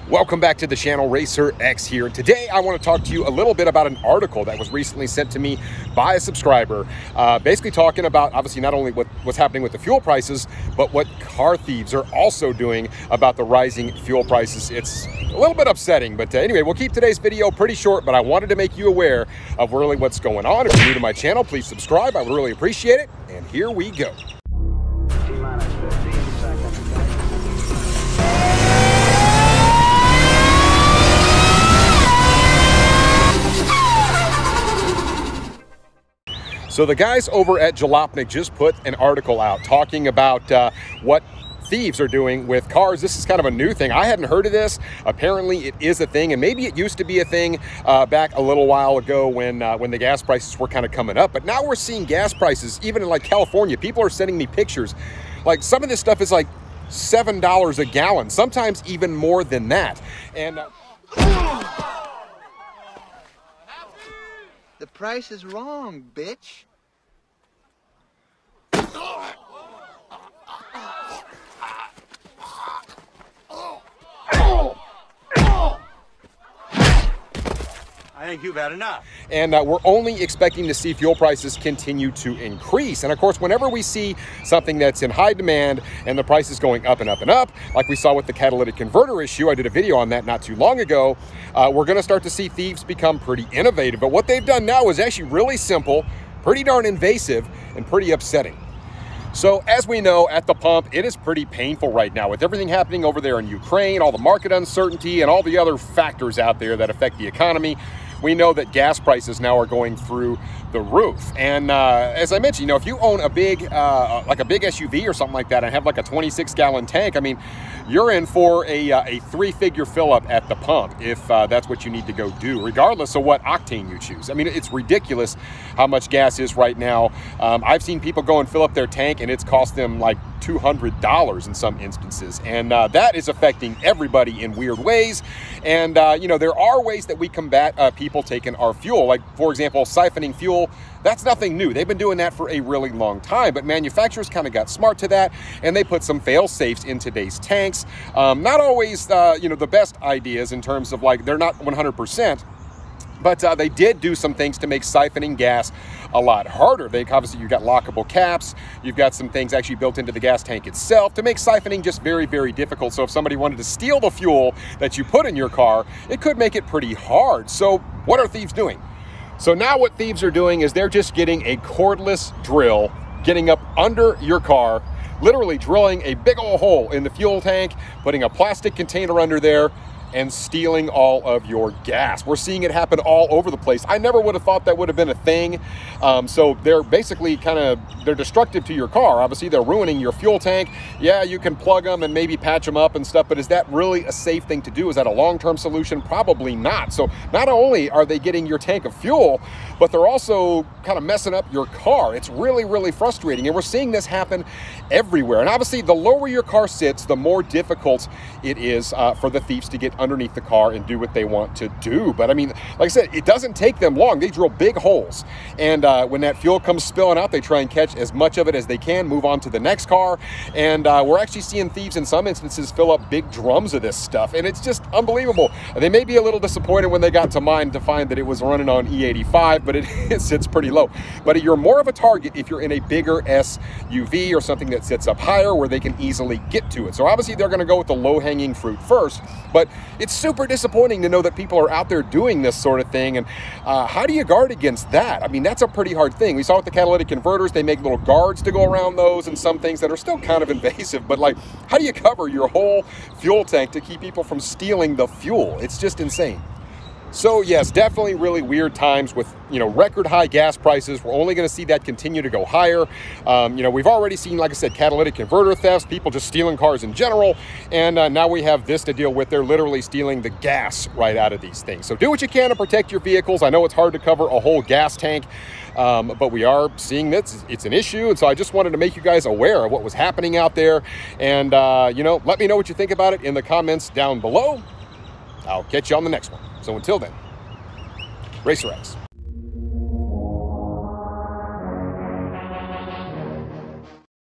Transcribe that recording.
Welcome back to the channel. Racer X here. Today I want to talk to you a little bit about an article that was recently sent to me by a subscriber, basically talking about obviously not only what's happening with the fuel prices, but what car thieves are also doing about the rising fuel prices. It's a little bit upsetting, but anyway, we'll keep today's video pretty short, but I wanted to make you aware of really what's going on. If you're new to my channel, please subscribe. I would really appreciate it. And here we go. So the guys over at Jalopnik just put an article out talking about what thieves are doing with cars. This is kind of a new thing. I hadn't heard of this. Apparently it is a thing, and maybe it used to be a thing back a little while ago when the gas prices were kind of coming up. But now we're seeing gas prices, even in like California. People are sending me pictures. Like some of this stuff is like $7 a gallon, sometimes even more than that. And the price is wrong, bitch. I think you've had enough. And we're only expecting to see fuel prices continue to increase. And of course, whenever we see something that's in high demand and the price is going up and up and up, like we saw with the catalytic converter issue, I did a video on that not too long ago, we're going to start to see thieves become pretty innovative. But what they've done now is actually really simple, pretty darn invasive, and pretty upsetting. So as we know, at the pump, it is pretty painful right now with everything happening over there in Ukraine, all the market uncertainty, and all the other factors out there that affect the economy. We know that gas prices now are going through the roof. And as I mentioned, you know, if you own a big, like a big SUV or something like that and have like a 26-gallon tank, I mean, you're in for a three-figure fill-up at the pump if that's what you need to go do, regardless of what octane you choose. I mean, it's ridiculous how much gas is right now. I've seen people go and fill up their tank and it's cost them like $200 in some instances. And that is affecting everybody in weird ways. And, you know, there are ways that we combat people taking our fuel. Like, for example, siphoning fuel. That's nothing new. They've been doing that for a really long time, but manufacturers kind of got smart to that, and they put some fail-safes in today's tanks. Not always, you know, the best ideas in terms of like, they're not 100%, but they did do some things to make siphoning gas a lot harder. Obviously, you've got lockable caps. You've got some things actually built into the gas tank itself to make siphoning just very, very difficult. So if somebody wanted to steal the fuel that you put in your car, it could make it pretty hard. So what are thieves doing? So now what thieves are doing is they're just getting a cordless drill, getting up under your car, literally drilling a big old hole in the fuel tank, putting a plastic container under there, and stealing all of your gas. We're seeing it happen all over the place. I never would have thought that would have been a thing. So they're basically they're destructive to your car. Obviously, they're ruining your fuel tank. Yeah, you can plug them and maybe patch them up and stuff, but is that really a safe thing to do? Is that a long-term solution? Probably not. So not only are they getting your tank of fuel, but they're also kind of messing up your car. It's really, really frustrating. And we're seeing this happen everywhere. And obviously, the lower your car sits, the more difficult it is for the thieves to get underneath the car and do what they want to do. But I mean, like I said, it doesn't take them long. They drill big holes. And when that fuel comes spilling out, they try and catch as much of it as they can, move on to the next car. And we're actually seeing thieves in some instances fill up big drums of this stuff. And it's just unbelievable. They may be a little disappointed when they got to mine to find that it was running on E85, but it sits pretty low. But you're more of a target if you're in a bigger SUV or something that sits up higher where they can easily get to it. So obviously they're going to go with the low-hanging fruit first, but it's super disappointing to know that people are out there doing this sort of thing. And how do you guard against that? I mean, that's a pretty hard thing. We saw with the catalytic converters, they make little guards to go around those and some things that are still kind of invasive. But like, how do you cover your whole fuel tank to keep people from stealing the fuel? It's just insane. So yes, definitely really weird times with, you know, record high gas prices. We're only going to see that continue to go higher. You know, we've already seen, like I said, catalytic converter thefts, people just stealing cars in general. And now we have this to deal with. They're literally stealing the gas right out of these things. So do what you can to protect your vehicles. I know it's hard to cover a whole gas tank, but we are seeing this. It's an issue. And so I just wanted to make you guys aware of what was happening out there. And, you know, let me know what you think about it in the comments down below. I'll catch you on the next one. So until then, Racer X.